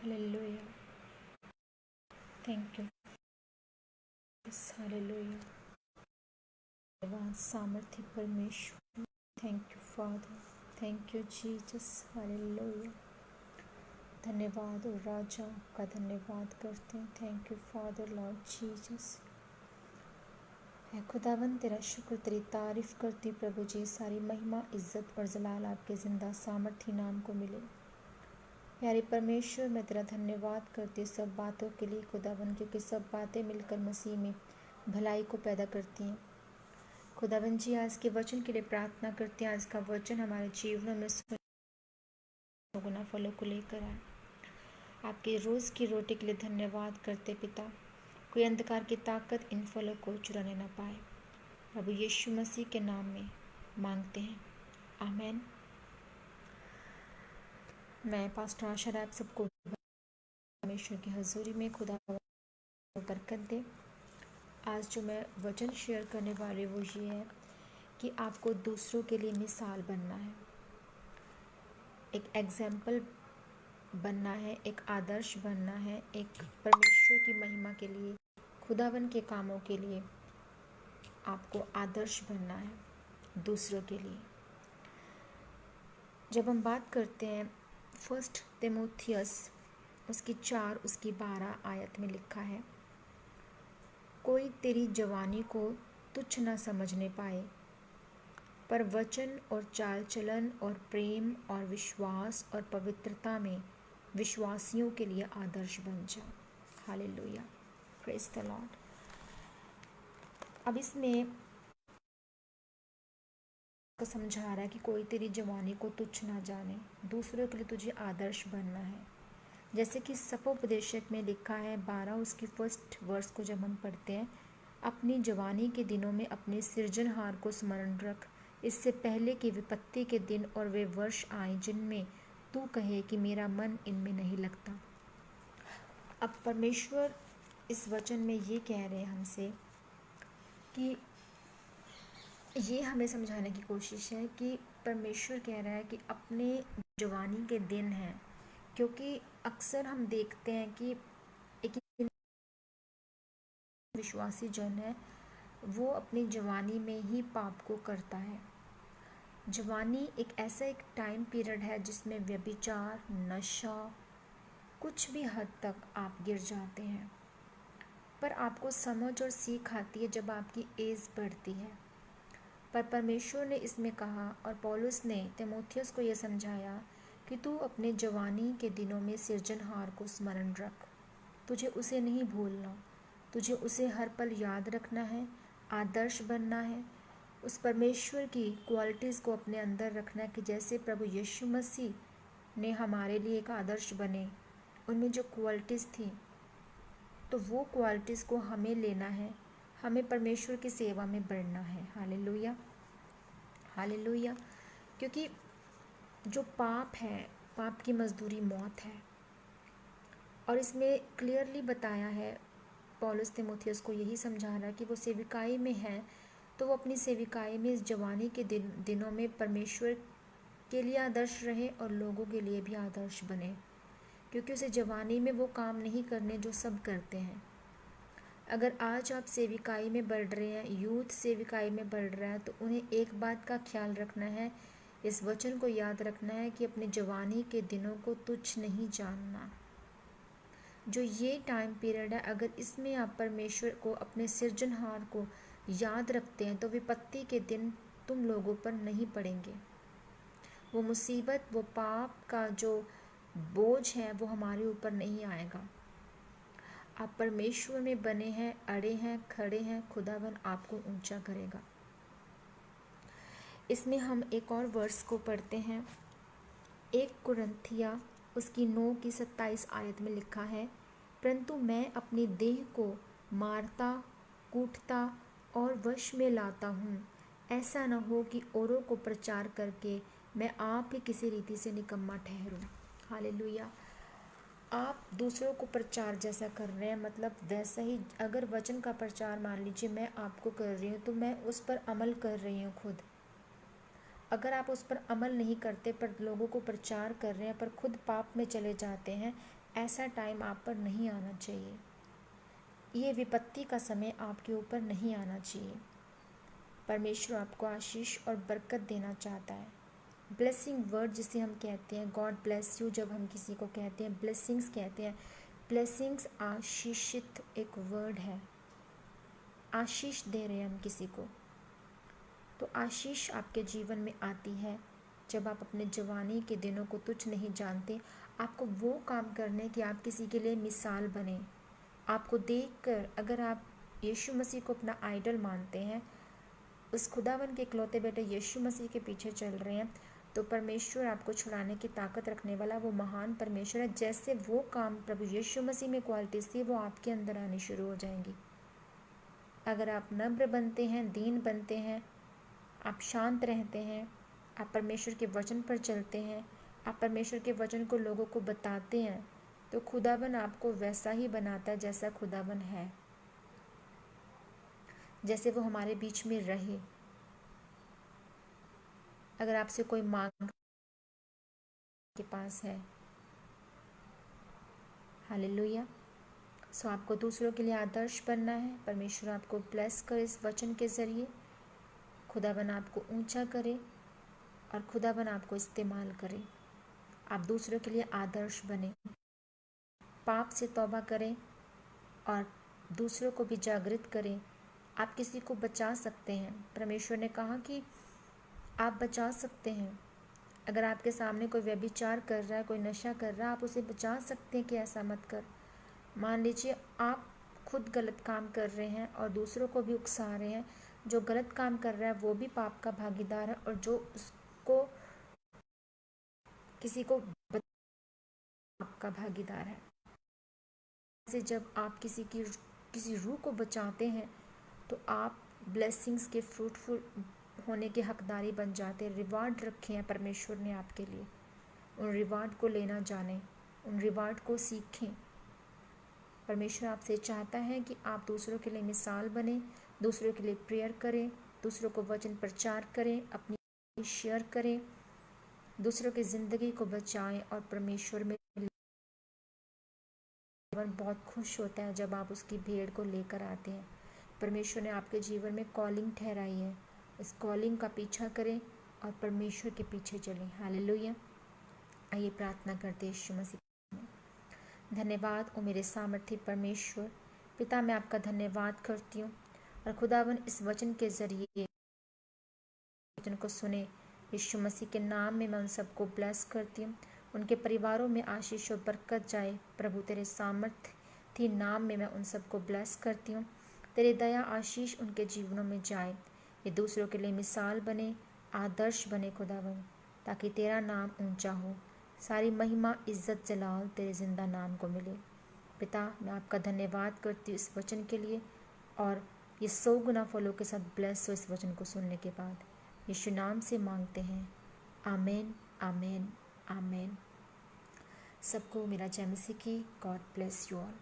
Hallelujah. Thank you. Hallelujah. धन्यवाद सामर्थ्य परमेश्वर। Thank you father. Thank you Jesus. Hallelujah. धन्यवाद और राजा का धन्यवाद करते हैं। Thank you father Lord Jesus. है खुदावन तेरा शुक्र, तेरी तारीफ करती प्रभु जी। सारी महिमा, इज्जत और जलाल आपके जिंदा सामर्थ्य नाम को मिले। प्यारे परमेश्वर, मैं तेरा धन्यवाद करती सब बातों के लिए खुदावन, क्योंकि सब बातें मिलकर मसीह में भलाई को पैदा करती हैं। खुदावन जी, आज के वचन के लिए प्रार्थना करते हैं। आज का वचन हमारे जीवनों में गुना फलों को लेकर आए। आपके रोज़ की रोटी के लिए धन्यवाद करते पिता। कोई अंधकार की ताकत इन फलों को चुराने न पाए। प्रभु यीशु मसीह के नाम में मांगते हैं, आमीन। मैं पास्टर आशा आप सबको परमेश्वर की हजूरी में खुदा बरकत दे। आज जो मैं वचन शेयर करने वाली वो ये है कि आपको दूसरों के लिए मिसाल बनना है, एक एग्जाम्पल बनना है, एक आदर्श बनना है, एक परमेश्वर की महिमा के लिए, खुदावन के कामों के लिए आपको आदर्श बनना है दूसरों के लिए। जब हम बात करते हैं 1 तीमुथियुस उसकी 4 उसकी 12 आयत में लिखा है, कोई तेरी जवानी को तुच्छ न समझने पाए, पर वचन और चाल चलन और प्रेम और विश्वास और पवित्रता में विश्वासियों के लिए आदर्श बन जा। Hallelujah, praise the Lord. अब इसमें को समझा रहा है कि कोई तेरी जवानी को तुच्छ ना जाने, दूसरों के लिए तुझे आदर्श बनना है। जैसे कि सपोपदेशक में लिखा है 12 उसकी 1 वर्स को जब हम पढ़ते हैं, अपनी जवानी के दिनों में अपने सृजनहार को स्मरण रख, इससे पहले कि विपत्ति के दिन और वे वर्ष आए जिनमें तू कहे कि मेरा मन इनमें नहीं लगता। अब परमेश्वर इस वचन में ये कह रहे हैं हमसे कि ये हमें समझाने की कोशिश है कि परमेश्वर कह रहा है कि अपने जवानी के दिन हैं, क्योंकि अक्सर हम देखते हैं कि एक विश्वासी जन है वो अपनी जवानी में ही पाप को करता है। जवानी एक ऐसा एक टाइम पीरियड है जिसमें व्यभिचार, नशा, कुछ भी हद तक आप गिर जाते हैं, पर आपको समझ और सीख आती है जब आपकी एज बढ़ती है। पर परमेश्वर ने इसमें कहा और पौलुस ने तीमुथियुस को यह समझाया कि तू अपने जवानी के दिनों में सृजनहार को स्मरण रख, तुझे उसे नहीं भूलना, तुझे उसे हर पल याद रखना है, आदर्श बनना है, उस परमेश्वर की क्वालिटीज़ को अपने अंदर रखना है कि जैसे प्रभु यीशु मसीह ने हमारे लिए एक आदर्श बने, उनमें जो क्वालिटीज़ थी तो वो क्वालिटीज़ को हमें लेना है, हमें परमेश्वर की सेवा में बढ़ना है। Hallelujah, hallelujah. क्योंकि जो पाप है, पाप की मजदूरी मौत है, और इसमें क्लियरली बताया है पौलुस तीमुथियुस को यही समझा रहा है कि वो सेविकाई में है तो वो अपनी सेविकाई में इस जवानी के दिनों में परमेश्वर के लिए आदर्श रहे और लोगों के लिए भी आदर्श बने, क्योंकि उसे जवानी में वो काम नहीं करने जो सब करते हैं। अगर आज आप सेविकाई में बढ़ रहे हैं, यूथ सेविकाई में बढ़ रहा है, तो उन्हें एक बात का ख्याल रखना है, इस वचन को याद रखना है कि अपनी जवानी के दिनों को तुच्छ नहीं जानना। जो ये टाइम पीरियड है, अगर इसमें आप परमेश्वर को, अपने सृजनहार को याद रखते हैं तो विपत्ति के दिन तुम लोगों पर नहीं पड़ेंगे। वो मुसीबत, वो पाप का जो बोझ है वो हमारे ऊपर नहीं आएगा। आप परमेश्वर में बने हैं, अड़े हैं, खड़े हैं, खुदावन आपको ऊंचा करेगा। इसमें हम एक और वर्स को पढ़ते हैं, 1 कुरिन्थिया उसकी 9 की 27 आयत में लिखा है, परंतु मैं अपनी देह को मारता, कूटता और वश में लाता हूँ, ऐसा न हो कि औरों को प्रचार करके मैं आप ही किसी रीति से निकम्मा ठहरूं। हालेलुया। आप दूसरों को प्रचार जैसा कर रहे हैं, मतलब वैसा ही, अगर वचन का प्रचार मान लीजिए मैं आपको कर रही हूँ तो मैं उस पर अमल कर रही हूँ खुद। अगर आप उस पर अमल नहीं करते पर लोगों को प्रचार कर रहे हैं पर खुद पाप में चले जाते हैं, ऐसा टाइम आप पर नहीं आना चाहिए। ये विपत्ति का समय आपके ऊपर नहीं आना चाहिए। परमेश्वर आपको आशीष और बरकत देना चाहता है। ब्लेसिंग वर्ड जिसे हम कहते हैं, गॉड ब्लेस यू, जब हम किसी को कहते हैं, ब्लेसिंग्स कहते हैं। ब्लेसिंग्स आशीषित एक वर्ड है, आशीष दे रहे हैं हम किसी को। तो आशीष आपके जीवन में आती है जब आप अपने जवानी के दिनों को तुच्छ नहीं जानते। आपको वो काम करने कि आप किसी के लिए मिसाल बने। आपको देखकर अगर आप यीशु मसीह को अपना आइडल मानते हैं, उस खुदावन के इकलौते बेटे यीशु मसीह के पीछे चल रहे हैं, तो परमेश्वर आपको छुड़ाने की ताकत रखने वाला वो महान परमेश्वर है। जैसे वो काम प्रभु यीशु मसीह में क्वालिटीज थी, वो आपके अंदर आनी शुरू हो जाएंगी। अगर आप नम्र बनते हैं, दीन बनते हैं, आप शांत रहते हैं, आप परमेश्वर के वचन पर चलते हैं, आप परमेश्वर के वचन को लोगों को बताते हैं, तो खुदावन आपको वैसा ही बनाता है जैसा खुदावन है, जैसे वो हमारे बीच में रहे। अगर आपसे कोई मांग के पास है, हालेलुया। सो आपको दूसरों के लिए आदर्श बनना है। परमेश्वर आपको ब्लेस करे इस वचन के ज़रिए। खुदावन आपको ऊंचा करे और खुदावन आपको इस्तेमाल करे। आप दूसरों के लिए आदर्श बने, पाप से तौबा करें और दूसरों को भी जागृत करें। आप किसी को बचा सकते हैं। परमेश्वर ने कहा कि आप बचा सकते हैं। अगर आपके सामने कोई व्यभिचार कर रहा है, कोई नशा कर रहा है, आप उसे बचा सकते हैं कि ऐसा मत कर। मान लीजिए आप खुद गलत काम कर रहे हैं और दूसरों को भी उकसा रहे हैं। जो गलत काम कर रहा है वो भी पाप का भागीदार है, और जो उसको किसी को पाप का भागीदार है। जैसे जब आप किसी रूह को बचाते हैं तो आप ब्लेसिंग्स के फ्रूटफुल होने के हकदारी बन जाते हैं। रिवार्ड रखे हैं परमेश्वर ने आपके लिए। उन रिवार्ड को लेना जानें, उन रिवार्ड को सीखें। परमेश्वर आपसे चाहता है कि आप दूसरों के लिए मिसाल बने, दूसरों के लिए प्रेयर करें, दूसरों को वचन प्रचार करें, अपनी शेयर करें, दूसरों की ज़िंदगी को बचाएं। और परमेश्वर में बहुत खुश होता है जब आप उसकी भेड़ को लेकर आते हैं। परमेश्वर ने आपके जीवन में कॉलिंग ठहराई है, इस कॉलिंग का पीछा करें और परमेश्वर के पीछे चलें। हालेलुया। आइए प्रार्थना करते हैं यीशु मसीह। धन्यवाद ओ मेरे सामर्थी परमेश्वर पिता, मैं आपका धन्यवाद करती हूँ। और खुदावन इस वचन के ज़रिए वचन को सुने, यीशु मसीह के नाम में मैं उन सबको ब्लेस करती हूँ। उनके परिवारों में आशीष और बरकत जाए। प्रभु तेरे सामर्थी नाम में मैं उन सबको ब्लेस करती हूँ। तेरे दया आशीष उनके जीवनों में जाए। ये दूसरों के लिए मिसाल बने, आदर्श बने खुदावन, ताकि तेरा नाम ऊंचा हो। सारी महिमा इज्जत जलाल तेरे जिंदा नाम को मिले। पिता, मैं आपका धन्यवाद करती हूँ इस वचन के लिए, और ये 100 गुना फलों के साथ ब्लेस हो इस वचन को सुनने के बाद। यीशु नाम से मांगते हैं, आमीन, आमीन, आमीन। सबको मेरा जय मसीह की। God bless you all.